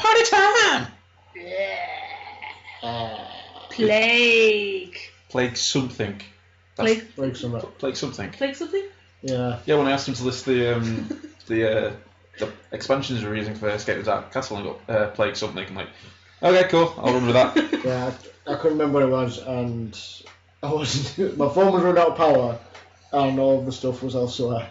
Party time! Plague. Plague something. Plague something. Plague something. Plague something? Yeah. Yeah, when I asked him to list the expansions we're using for Escape the Dark Castle, and got Plague something. I'm like, okay, cool, I'll run with that. Yeah, I couldn't remember what it was, and I wasn't. My phone was running out of power, and all the stuff was elsewhere.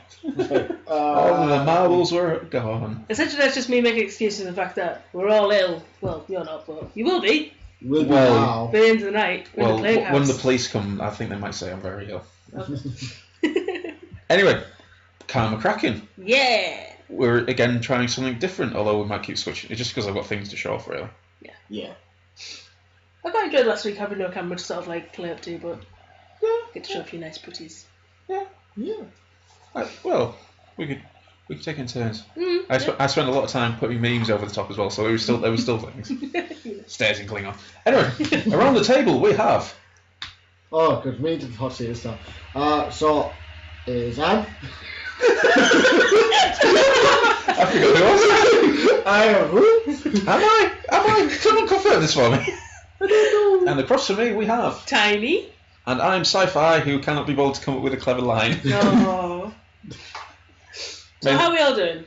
All the marbles were gone. Essentially, that's just me making excuses for the fact that we're all ill. Well, you're not, but you will be. Will be Well, now. By the end of the night. Well, the plague when the house. police come, I think they might say I'm very ill. Okay. Anyway, Karma Kraken. Yeah. We're again trying something different, although we might keep switching. It's just because I've got things to show off, really. Yeah. I quite enjoyed last week having no camera to sort of like play up to, but get to show off your nice pretties. Yeah. Well, we could take in turns. Mm, I spent a lot of time putting memes over the top as well, so there were still things. Stairs in Klingon. Anyway, around the table we have. Oh, good. Me to the hot seat this time. So, is Anne? I forgot who was. I am who? Am I? Someone confirm this for me. I don't know. And across from me we have. Tyney. And I'm SiFi, who cannot be bothered to come up with a clever line. Oh. So how are we all doing?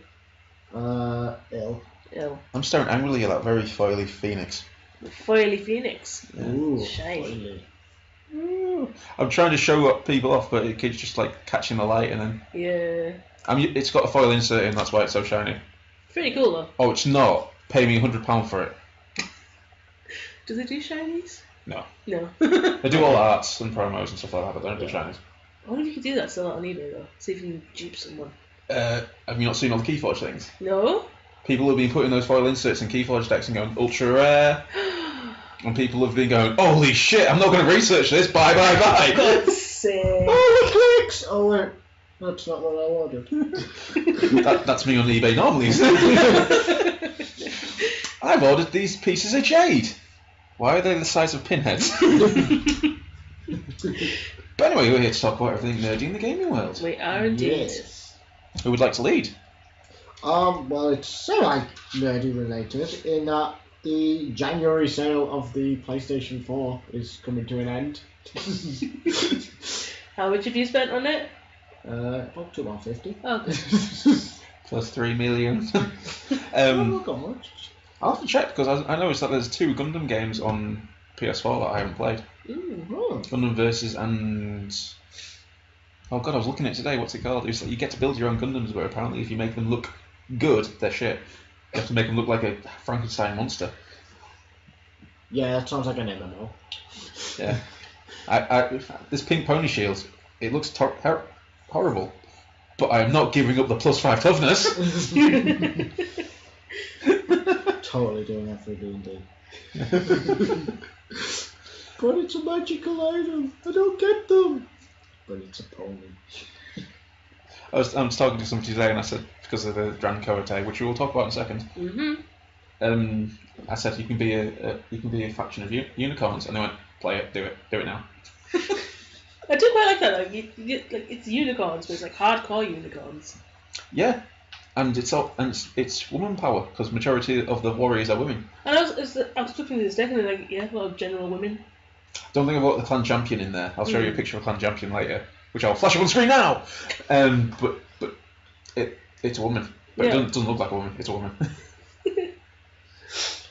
Ill. Ill. I'm staring angrily at that very foily phoenix. The foily phoenix. Ooh, Shiny. finally. I'm trying to show up people off, but it keeps just like catching the light, and then Yeah. it's got a foil insert in. That's why it's so shiny. Pretty cool though. Oh, it's not. Pay me £100 for it. Do they do shinies? No. No. They do all arts and promos and stuff like that, but they don't do shinies. I wonder if you could do that still on eBay though. See if you can dupe someone. Have you not seen all the Keyforge things? No? People have been putting those foil inserts in Keyforge decks and going ultra rare, and people have been going, holy shit, I'm not going to research this, bye. God's sake. Oh, the clicks! Oh, wait. That's not what I ordered. That's me on eBay normally. I've ordered these pieces of jade. Why are they the size of pinheads? But anyway, we're here to talk about everything nerdy in the gaming world. We are indeed. Yes. Who would like to lead? Well, it's semi-nerdy related in that the January sale of the PlayStation 4 is coming to an end. How much have you spent on it? About $250. Okay. Plus 3 million. Not got much. I'll have to check because I noticed that there's 2 Gundam games on PS4 that I haven't played. Oh. Gundam Versus and... Oh god, I was looking at it today, what's it called? It's like you get to build your own Gundams, but apparently if you make them look good, they're shit. You have to make them look like a Frankenstein monster. Yeah, that sounds like an MMO. Yeah. This pink pony shield, it looks horrible, but I am not giving up the +5 toughness. Totally doing that for D&D. But it's a magical item. I don't get them. But it's a pony. I was talking to somebody today and I said, because of the Anth and Kotei, which we will talk about in a second. Mm-hmm. I said you can be a faction of unicorns, and they went, play it, do it now. I do quite like that. Like, like it's unicorns, but it's like hardcore unicorns. Yeah, and it's woman power because majority of the warriors are women. And I was looking at this deck and they're like, yeah, a lot of general women. Don't think about the clan champion in there. I'll show you a picture of a clan champion later, which I'll flash up on screen now. But it's a woman, but Yeah. it doesn't look like a woman. It's a woman.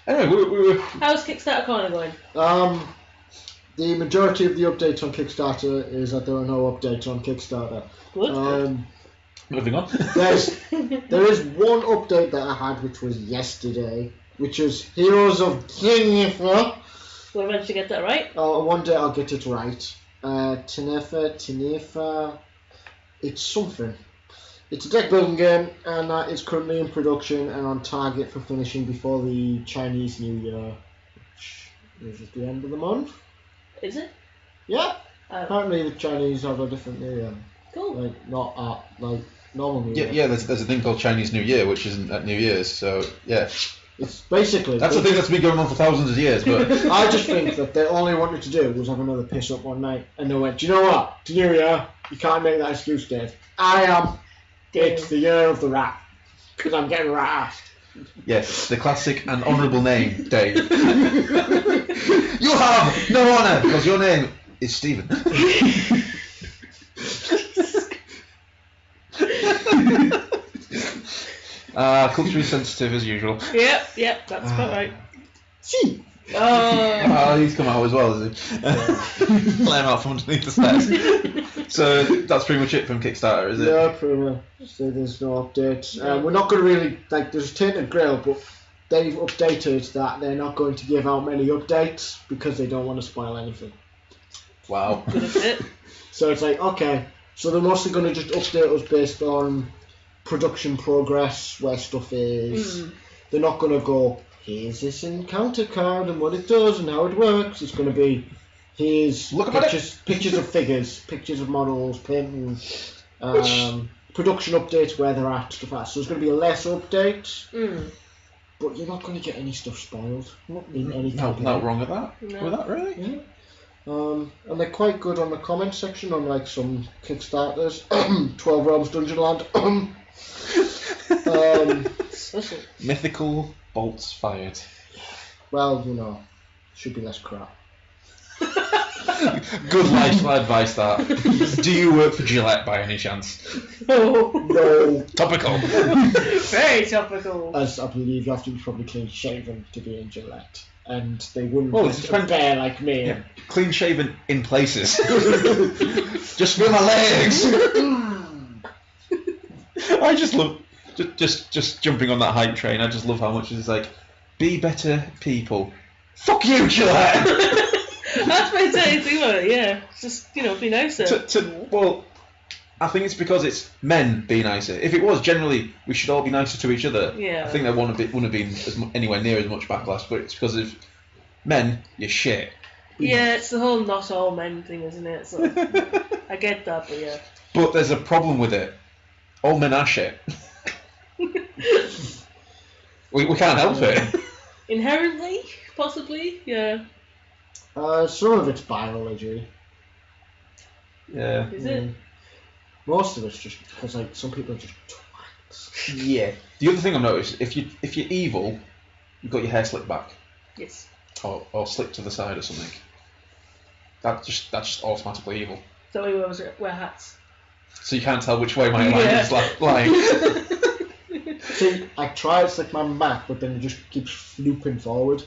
Anyway, we were. How's Kickstarter Corner going? The majority of the updates on Kickstarter is that there are no updates on Kickstarter. Good. Moving on. There is one update that I had, which was yesterday, which was Heroes of Tyney. We'll eventually get that right. One day I'll get it right. Tyney. It's something. It's a deck building game, and it's currently in production and on target for finishing before the Chinese New Year, which is at the end of the month. Is it? Yeah. Apparently the Chinese have a different New Year. Cool. Like not like normal New Year. Yeah. There's a thing called Chinese New Year, which isn't at New Year's. So yeah. It's basically That's a thing that's been going on for thousands of years. But I just think that they only wanted to do was have another piss up one night, and they went, do you know what? It's New Year. You can't make that excuse, Dave. I am. It's the year of the rat because I'm getting rat-assed. Yes, the classic and honourable name, Dave. You have no honour because your name is Stephen. Culturally sensitive as usual. Yep, that's about right. See. He's come out as well, is he? Let him out from underneath the stairs. So that's pretty much it from Kickstarter, is it? Yeah, pretty much. So there's no updates. We're not going to really there's Tainted Grail, but they've updated that they're not going to give out many updates because they don't want to spoil anything. Wow. Good at it. So it's like, okay, so they're mostly going to just update us based on production progress, where stuff is. They're not going to go, here's this encounter card and what it does and how it works. It's going to be, here's pictures of figures, pictures of models, painting, production updates, where they're at, stuff like that. So there's going to be less updates, but you're not going to get any stuff spoiled in any campaign. Not wrong with that. No. With that, really? Yeah. And they're quite good on the comment section on like some Kickstarters. 12 Realms Dungeon Land. Mythical bolts fired. Well, you know, should be less crap. Good life advice, that. Do you work for Gillette by any chance? No. Topical. Very topical. As I believe you have to be probably clean shaven to be in Gillette. And they wouldn't Well, want a bear like me. Yeah. Clean shaven in places. Just feel my legs. I just love just jumping on that hype train. I just love how much it's like, be better people. Fuck you, Gillette. That's my thing about it. Yeah, just be nicer. Well, I think it's because it's men be nicer. If it was generally we should all be nicer to each other, yeah. I think there wouldn't have been anywhere near as much backlash. But it's because of men, you're shit. Yeah, it's the whole not all men thing, isn't it? So I get that, but yeah. But there's a problem with it. All men are shit. we can't help it. Inherently, possibly, yeah. Some of it's biology. Yeah. Is it? Most of it's just because like some people are just twats. Yeah. The other thing I've noticed, if you're evil, you've got your hair slicked back. Yes. Or slicked to the side or something. That's just automatically evil. So we always wear hats. So you can't tell which way my line is lying. See, I try to slick my back, but then it just keeps looping forward.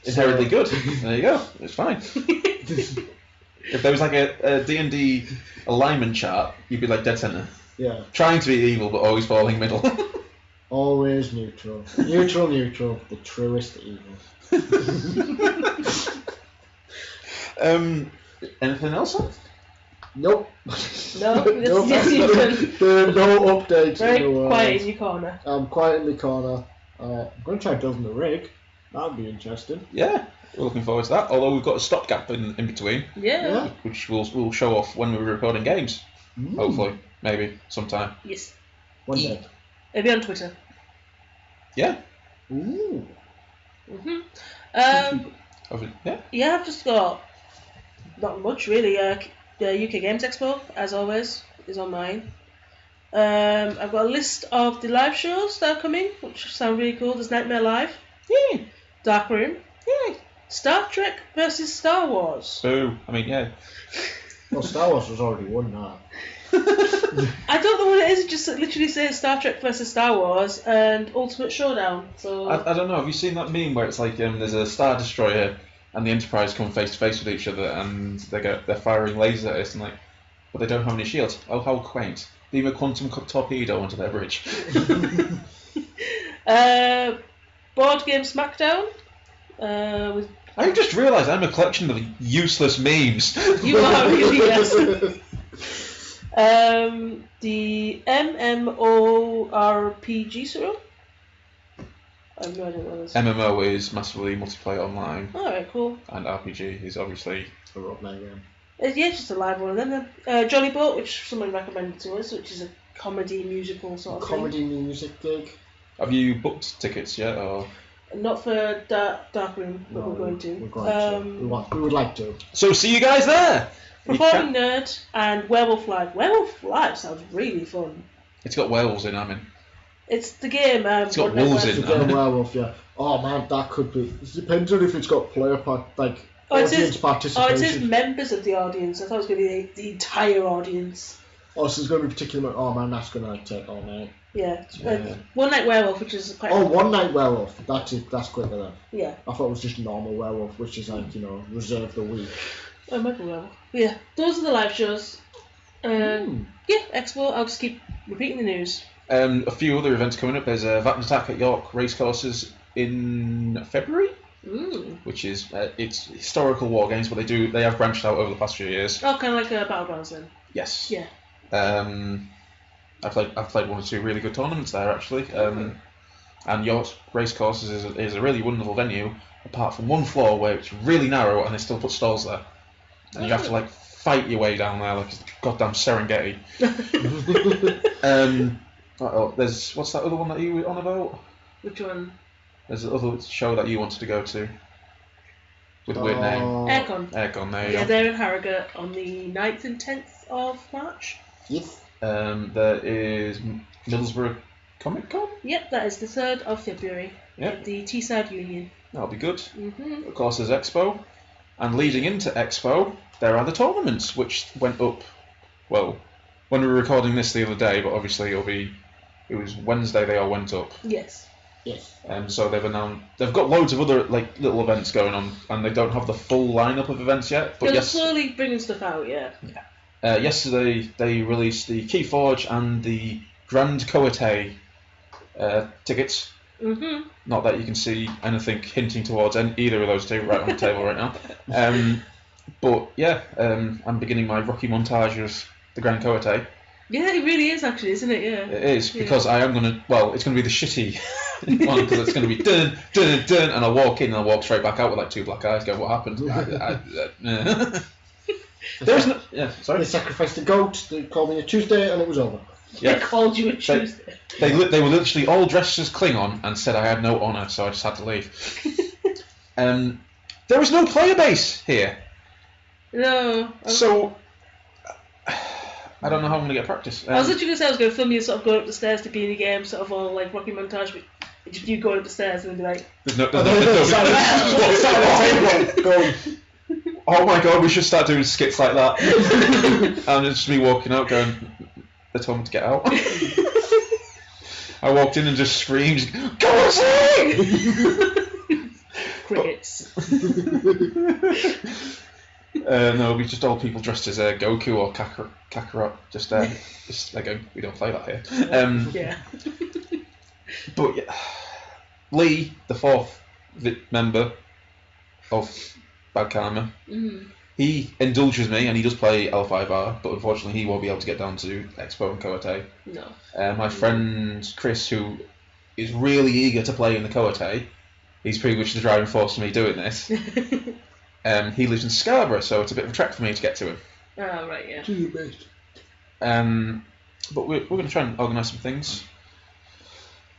Inherently good. There you go. It's fine. If there was like a D&D alignment chart, you'd be like dead center. Yeah. Trying to be evil, but always falling middle. Always neutral. Neutral. The truest evil. Anything else? Nope. No, Nope. yes, you can. There are no updates. Very in the world. quiet in your corner. I'm quiet in the corner. I'm going to try building the rig. That'd be interesting. Yeah, we're looking forward to that. Although we've got a stopgap in between, Yeah. which we'll show off when we're recording games. Mm. Hopefully, maybe sometime. Yes. One day. It'll be on Twitter. Yeah. Ooh. Mhm. Yeah. Yeah, I've just got not much really. The UK Games Expo, as always, is on mine. I've got a list of the live shows that are coming, which sound really cool. There's Nightmare Live. Yay. Dark Room. Yay. Star Trek versus Star Wars. Boo. I mean, yeah. Well, Star Wars has already won that. I don't know what it is. It just literally says Star Trek versus Star Wars and Ultimate Showdown. So I don't know. Have you seen that meme where it's like there's a Star Destroyer and the Enterprise come face to face with each other and they're firing lasers at us and but they don't have any shields. Oh, how quaint! Beam a quantum torpedo onto their bridge. Board Game Smackdown. With I just realised I'm a collection of useless memes. You are really, yes. The MMORPG serial. I have no idea what it is. MMO is massively multiplayer online, Alright, cool. and RPG is obviously A roleplay game. Yeah, just a live one. And then Jolly Boat, which someone recommended to us, which is a comedy musical sort of Comedy music gig. Have you booked tickets yet, or? thing. Not for Dark Room, but we're going to. We're going to. We would like to. So see you guys there. Performing Nerd and Werewolf Live. Werewolf Live sounds really fun. It's got werewolves in. I'm in. It's the game. It's got One Night wolves Werewolf. in. The game Werewolf, yeah. Oh man, that could be. It depends on if it's got player audience Oh, participation. it says members of the audience. I thought it was going to be the entire audience. Oh, so there's going to be particular. Oh man, that's going to take all night. Yeah. Yeah. One Night Werewolf, which is quite. Oh, One Night Werewolf. That's it. That's quicker then. Yeah. I thought it was just normal werewolf, which is like reserve the week. Oh, Michael Werewolf. Yeah. Those are the live shows. Yeah, Expo. I'll just keep repeating the news. A few other events coming up. There's a Vat and Attack at York Racecourses in February, which is it's historical war games, but they have branched out over the past few years. Oh, kind of like a Battlegrounds then. Yes. Yeah. I've played one or two really good tournaments there actually. And York Racecourses is a really wonderful venue, apart from one floor where it's really narrow and they still put stalls there, and you have to fight your way down there like it's goddamn Serengeti. There's what's that other one that you were on about? Which one? There's another show that you wanted to go to with a weird name. Aircon. Aircon, there you Yeah, go. they're in Harrogate on the 9th and 10th of March. Yes. There is Middlesbrough Comic Con. Yep, that is the 3rd of February. Yep. At the Teesside Union. That'll be good. Mm-hmm. Of course, there's Expo, and leading into Expo, there are the tournaments which went up. Well, when we were recording this the other day, but obviously it was Wednesday they all went up. Yes. Yes. So they've got loads of other little events going on, and they don't have the full lineup of events yet. But They're slowly bringing stuff out, yeah. Yesterday they released the Keyforge and the Grand Kotei tickets. Mm-hmm. Not that you can see anything hinting towards either of those two right on the table right now. But yeah, I'm beginning my Rocky montage of the Grand Kotei. Yeah, it really is actually, isn't it? Yeah. It is, because I am going to, it's going to be the shitty one, because it's going to be dun, dun, dun, and I'll walk in and I'll walk straight back out with like two black eyes, go, what happened? There's no, yeah, sorry. They sacrificed a goat, they called me a Tuesday, and it was over. They called you a Tuesday. They were literally all dressed as Klingon and said I had no honour, so I just had to leave. There is no player base here. No. So, I don't know how I'm going to get practice. I was literally going to say I was going to film you sort of going up the stairs to be in the game, sort of all like Rocky montage, but just you going up the stairs and be like... There's no going, oh my god, we should start doing skits like that. And it's just me walking out going, they told me to get out. I walked in and just screamed, go away! Crickets. No, it'll be just all people dressed as Goku or Kakarot. Just like we don't play that here. Yeah. But yeah, Lee, the fourth member of Bad Karma, he indulges me and he does play L5R, but unfortunately he won't be able to get down to Expo and Kotei. No. My friend Chris, who is really eager to play in the Kotei, he's pretty much the driving force for me doing this. He lives in Scarborough, so it's a bit of a trek for me to get to him. Oh, right, yeah. To the best. But we're going to try and organise some things.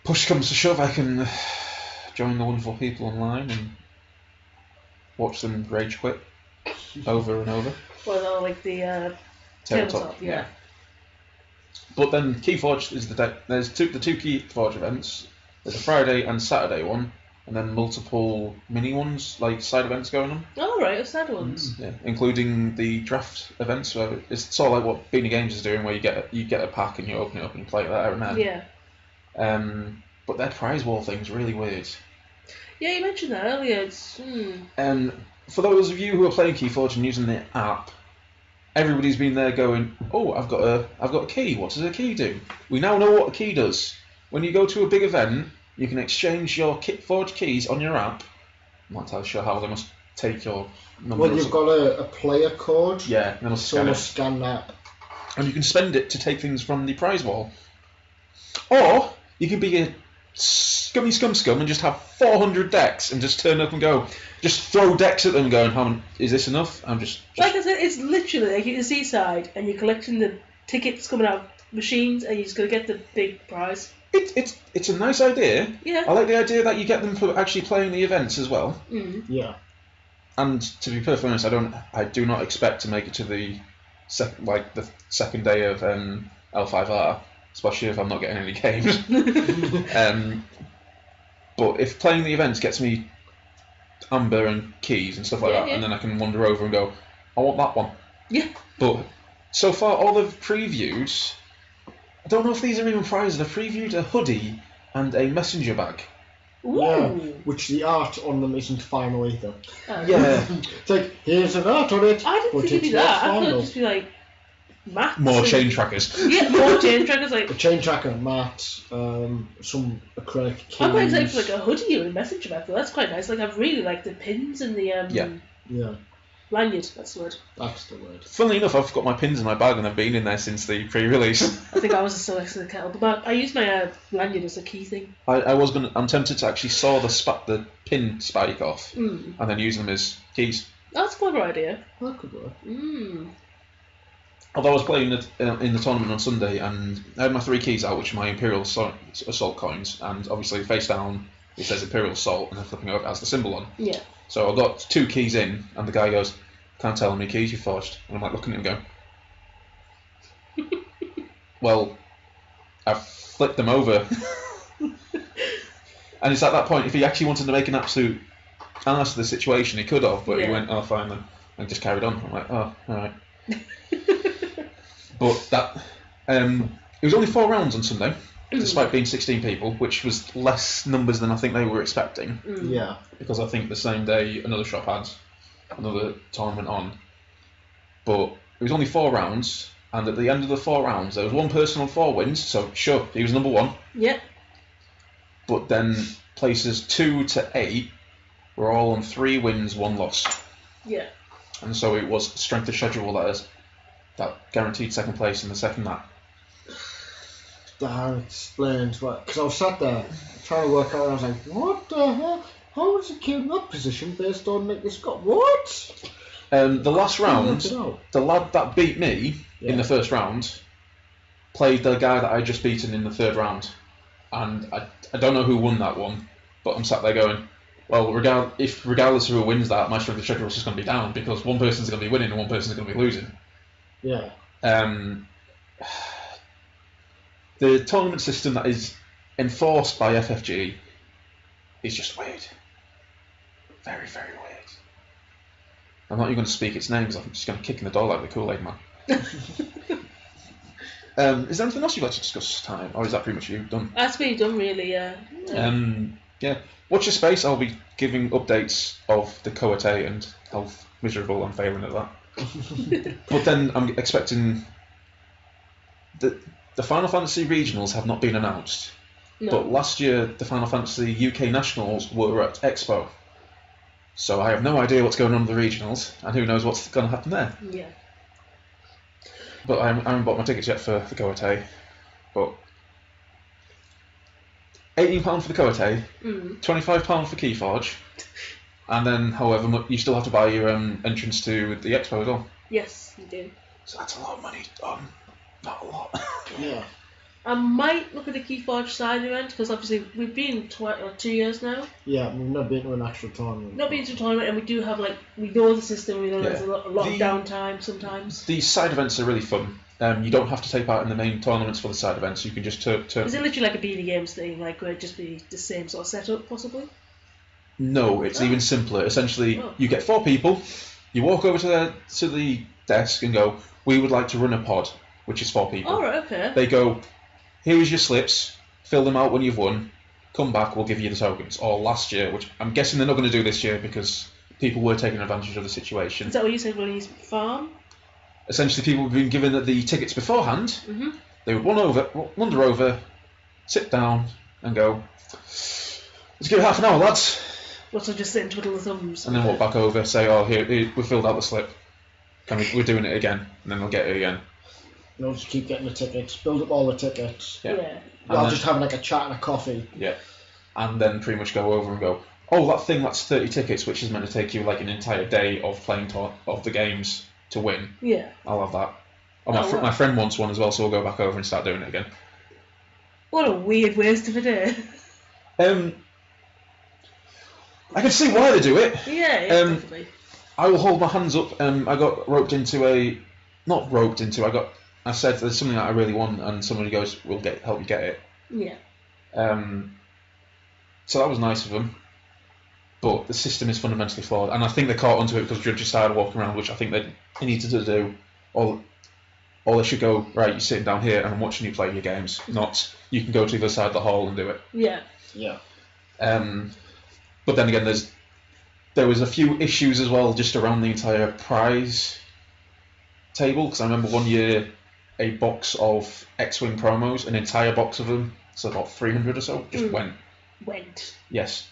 Push comes to shove, I can join the wonderful people online and watch them rage quit over and over. Well, like the tabletop, yeah. But then Keyforge is there's the two Keyforge events. There's a Friday and Saturday one, and then multiple mini ones, like side events going on. Oh, right, the sad ones. Yeah, including the draft events. So it's sort of like what Beanie Games is doing, where you get a pack and you open it up and you play it there and then. Yeah. But their prize wall thing's really weird. Yeah, you mentioned that earlier. It's. For those of you who are playing Keyforge and using the app, everybody's been there going, "Oh, I've got a key. What does a key do?" We now know what a key does. When you go to a big event, you can exchange your Keyforge keys on your app. I'm not entirely sure how they must take your number. Well, you've got a player code. Yeah, they must scan that. And you can spend it to take things from the prize wall. Or you can be a scum and just have 400 decks and just turn up and go, just throw decks at them going, how is this enough? I'm just... Like I said, it's literally like you're at the seaside and you're collecting the tickets coming out of machines and you're just going to get the big prize. It's a nice idea. Yeah. I like the idea that you get them for actually playing the events as well. Mm. Yeah. And to be perfectly honest, I do not expect to make it to the second day of L5R. especially if I'm not getting any games. But if playing the events gets me amber and keys and stuff like that, and then I can wander over and go, I want that one. Yeah. But so far, all the previews, I don't know if these are even prizes. They've previewed a hoodie and a messenger bag. Ooh. Yeah, which the art on them isn't final either. Yeah. It's like, here's an art on it. I didn't think it'd be that. I thought it'd just be like mats. More chain trackers. Yeah, more chain trackers. Like A chain tracker, mat, some acrylic keys. I'm quite excited for like a hoodie or a messenger bag though. That's quite nice. Like I really like the pins and the Yeah, lanyard. That's the word. that's the word. Funnily enough, I've got my pins in my bag and I've been in there since the pre-release. I think I was still next to the kettle, but I used my lanyard as a key thing. I'm tempted to actually saw the pin spike off Mm. and then use them as keys. That's a clever idea. That could work. Mm. Although I was playing in the tournament on Sunday and I had my 3 keys out, which are my Imperial Assault coins, and obviously face down it says Imperial Assault and then flipping over it has the symbol on. Yeah. So I got 2 keys in and the guy goes, can't tell how many keys you forged. And I'm like looking at him going, well, I've flipped them over. And it's at that point, if he actually wanted to make an absolute ass of the situation, he could have, but he went, oh fine then, and just carried on. I'm like, oh, alright. But that, it was only 4 rounds on Sunday, despite being 16 people, which was less numbers than I think they were expecting. Yeah. Because I think the same day another shop had another tournament on. But it was only 4 rounds, and at the end of the 4 rounds, there was one person on 4 wins, so sure, he was number 1. Yep. But then places 2 to 8 were all on 3 wins, 1 loss. Yeah. And so it was strength of schedule that guaranteed second place in the second that. That explains what. Because I was sat there trying to work out, and I was like, what the hell? How was the kid in that position based on Nick Scott? What? The last round, Work it out. the lad that beat me in the first round played the guy that I just beaten in the 3rd round. And I don't know who won that one, but I'm sat there going, well, regardless of who wins that, my strength of schedule is just going to be down because one person's going to be winning and one person's going to be losing. Yeah. The tournament system that is enforced by FFG is just weird. Very, very weird. I'm not even going to speak its name because I'm just going to kick in the door like the Kool-Aid man. Is there anything else you'd like to discuss, Time, or is that pretty much you done? That's me done, really. Yeah. Yeah. Watch your space. I'll be giving updates of the Kotei and how miserable I'm failing at that. But then I'm expecting the Final Fantasy regionals have not been announced. No. But last year the Final Fantasy UK nationals were at Expo. So I have no idea what's going on with the regionals, and who knows what's going to happen there. Yeah. But I haven't bought my tickets yet for the Kotei. But £18 for the Kotei, £25 for Keyforge, and then however much you still have to buy your entrance to the Expo as well. Yes, you do. So that's a lot of money. Not a lot. Yeah. I might look at the Keyforge side event because obviously we've been 2 years now. Yeah, we've not been to an actual tournament. Not been to a tournament, and we do have we know the system. We know Yeah. there's a lot of downtime sometimes. These side events are really fun. You don't have to take part in the main tournaments for the side events. You can just turn. Is it literally like a BD Games thing, like where it just be the same sort of setup, possibly? No, it's even simpler. Essentially, you get 4 people. You walk over to the desk and go, "We would like to run a pod," which is 4 people. Oh, right, okay. They go, "Here is your slips. Fill them out when you've won. Come back, we'll give you the tokens." Or last year, which I'm guessing they're not going to do this year because people were taking advantage of the situation. Is that what you said when you farm? Essentially, people have been given the tickets beforehand. Mm-hmm. They would wander over, sit down, and go, "Let's give it half an hour, lads." What, so just sit and twiddle the thumbs? And then walk back over, say, "Oh, here we filled out the slip. We're doing it again," and then they'll get it again. You'll just keep getting the tickets, build up all the tickets. Yeah. While just having like a chat and a coffee. Yeah. And then pretty much go over and go, "Oh, that thing, that's 30 tickets, which is meant to take you like an entire day of playing of the games to win." Yeah. I'll have that. Oh, my friend wants one as well, so we'll go back over and start doing it again. What a weird waste of a day. I can see why they do it. Yeah, definitely. I will hold my hands up. I got roped into not roped into, I got I said there's something that I really want, and somebody goes, "We'll help you get it." Yeah. So that was nice of them. But the system is fundamentally flawed, and I think they caught onto it because judges started walking around, which I think they needed to do. Or they should go, right, you're sitting down here and I'm watching you play your games, not you can go to the other side of the hall and do it. Yeah. Yeah. But then again, there was a few issues as well just around the entire prize table, because I remember one year a box of X-Wing promos, an entire box of them, so about 300 or so, just Went. Yes.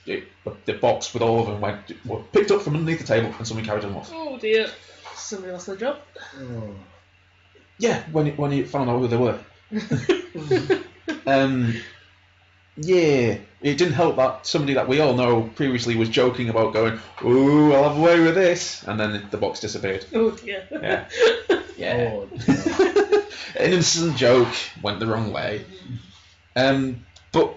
The box with all of them were picked up from underneath the table and somebody carried them off. Oh dear. Somebody lost their job. Oh. Yeah, when he found out who they were. Yeah, it didn't help that somebody that we all know previously was joking about going, "Ooh, I'll have a way with this," and then the box disappeared. Oh dear. Yeah. Yeah. Oh, dear. An innocent joke went the wrong way. But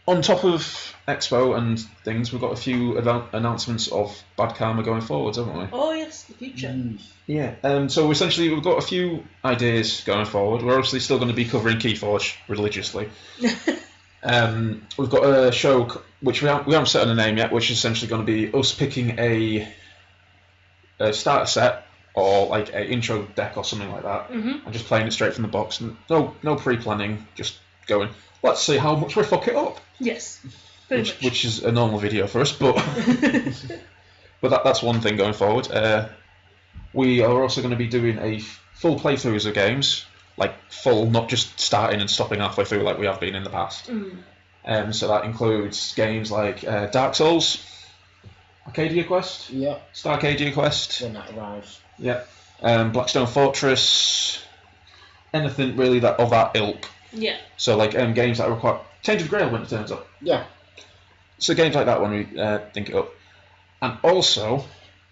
on top of Expo and things, we've got a few announcements of Bad Karma going forwards, haven't we? Oh yes, the future. Yeah. So essentially, we've got a few ideas going forward. We're obviously still going to be covering Keyforge religiously. We've got a show which we haven't set on a name yet, which is essentially going to be us picking a starter set or like an intro deck or something like that, and just playing it straight from the box. And no pre-planning, just going. Let's see how much we fuck it up. Yes, which is a normal video for us, but but that's one thing going forward. We are also going to be doing a full playthroughs of games, like full, not just starting and stopping halfway through like we have been in the past. So that includes games like Dark Souls, Arcadia Quest, Starcadia Quest, when that arrives. Yeah, Blackstone Fortress, anything really of that ilk. Yeah. So like games that require Change of Grail when it turns up. Yeah. So games like that when we think it up, and also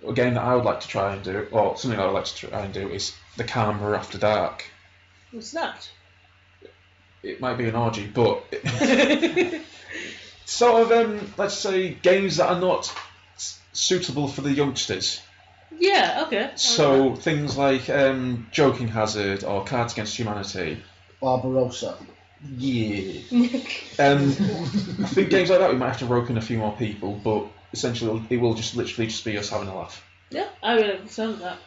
a game that I would like to try and do, or something I would like to try and do, is the Karma After Dark. What's that? It might be an orgy, but sort of let's say games that are not suitable for the youngsters. Yeah. Okay. So things like Joking Hazard or Cards Against Humanity. Barbarossa. Yeah. I think games like that we might have to rope in a few more people, but essentially it will just literally just be us having a laugh. Yeah, I really like the sound of that.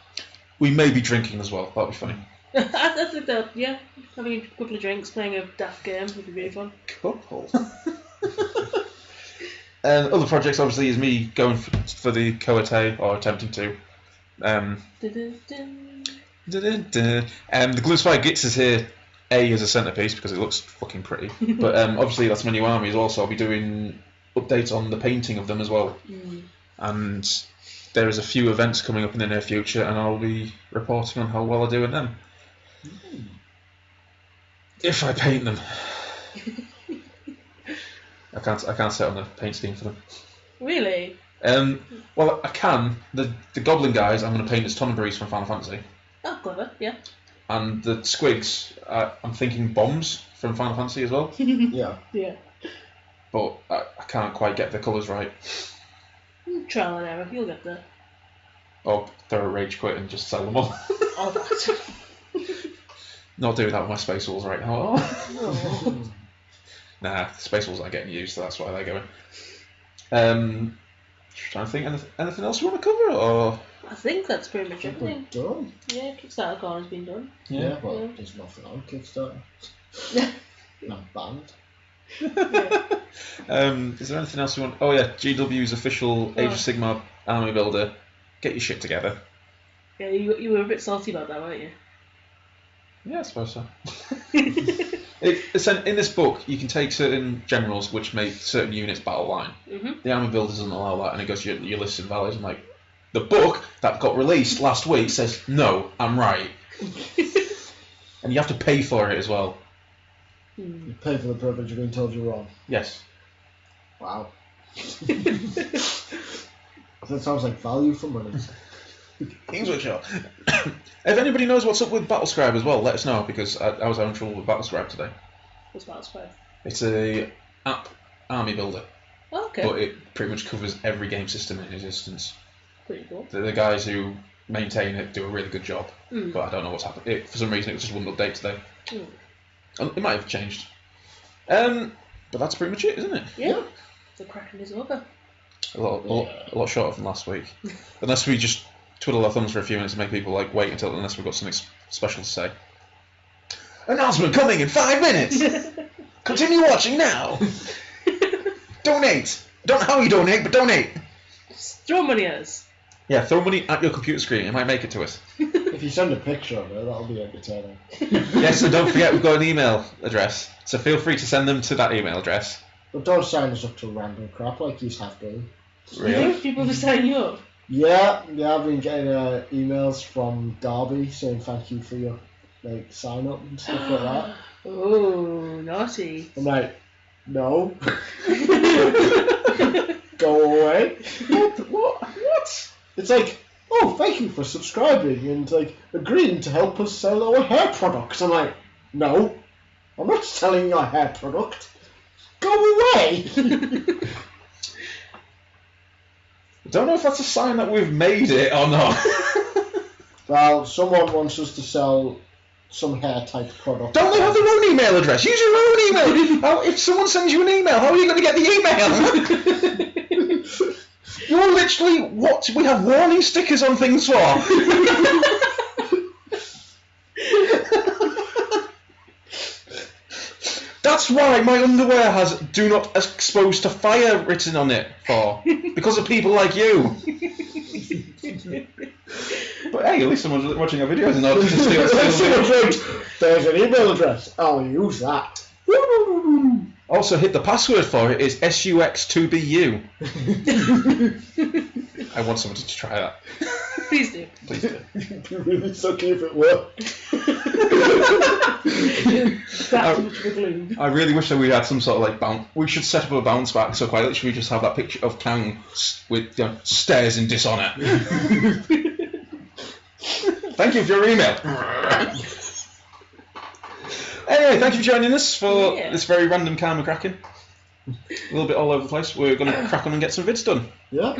We may be drinking as well. That'll be funny. I think that, yeah, having a couple of drinks, playing a daft game would be really fun. Couple. Other projects obviously is me going for the Kotei, or attempting to. The Glue Spy Gits is here. As a centerpiece because it looks fucking pretty, but obviously that's my new army as well. So I'll be doing updates on the painting of them as well. And there is a few events coming up in the near future, and I'll be reporting on how well I do in them. If I paint them, I can't set on the paint scheme for them. Really? Well, I can. The Goblin guys I'm going to paint as Tonneries from Final Fantasy. Oh, clever. Yeah. And the Squigs, I'm thinking bombs from Final Fantasy as well. Yeah. Yeah. But I can't quite get the colours right. Trial and error, you'll get there. Or throw a rage quit and just sell them all. All that. Not doing that with my Space Wolves right now. Oh. Nah, Space Wolves aren't getting used, so that's why they're going. Trying to think, anything else you want to cover, or? I think that's pretty much We're everything. done. Yeah, Kickstarter corner's been done. Yeah, well, Yeah. there's nothing on Kickstarter. I'm banned. Is there anything else you want? Oh yeah, GW's official Age of Sigmar army builder. Get your shit together. Yeah, you were a bit salty about that, weren't you? Yeah, I suppose so. In this book, you can take certain generals which make certain units battle line. The army builder doesn't allow that, and it goes to your list of values. And like, the book that got released last week says, no, I'm right. And you have to pay for it as well. You pay for the privilege of being told you're wrong. Yes. Wow. That sounds like value for money. Kings Workshop. If anybody knows what's up with Battlescribe as well, let us know, because I was having trouble with Battlescribe today. What's Battlescribe? It's a app army builder, Oh, okay. but it pretty much covers every game system in existence. Pretty cool. They're the guys who maintain it, do a really good job. But I don't know what's happened. For some reason, it just wouldn't update today. It might have changed. But that's pretty much it, isn't it? Yeah. The Kraken is over. A lot shorter than last week. Unless we just twiddle our thumbs for a few minutes and make people wait unless we've got something special to say. Announcement coming in 5 minutes! Continue watching now! Donate! Don't know how you donate, but donate! Just throw money at us. Yeah, throw money at your computer screen. It might make it to us. If you send a picture of it, that'll be entertaining. Yes, and don't forget we've got an email address. So feel free to send them to that email address. But don't sign us up to random crap like you have been. You think people will sign you up? Yeah, I've been getting emails from Derby saying thank you for your sign up and stuff like that. Oh, naughty. I'm like, no. Go away. What? It's like, oh, thank you for subscribing and agreeing to help us sell our hair products. I'm like, no, I'm not selling your hair product. Go away. I don't know if that's a sign that we've made it or not. Well, someone wants us to sell some hair type product. Don't they have their own email address? Use your own email. If someone sends you an email, how are you going to get the email? You're literally what we have warning stickers on things for. That's why my underwear has "Do not expose to fire" written on it for, because of people like you. But hey, at least someone's watching our videos and not just steal. There's an email address. I'll use that. Also, hit the password for it is SUX2BU. I want someone to try that. Please do. Please do. It'd be really sucky if it worked. That's much of a gloom. I really wish that we had some sort of bounce. We should set up a bounce back. So quite literally, we just have that picture of Kang with stairs in dishonour. Thank you for your email. Anyway, thank you for joining us for this very random Karma Kraken. A little bit all over the place. We're going to crack on and get some vids done. Yeah.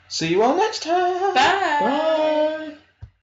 See you all next time. Bye. Bye.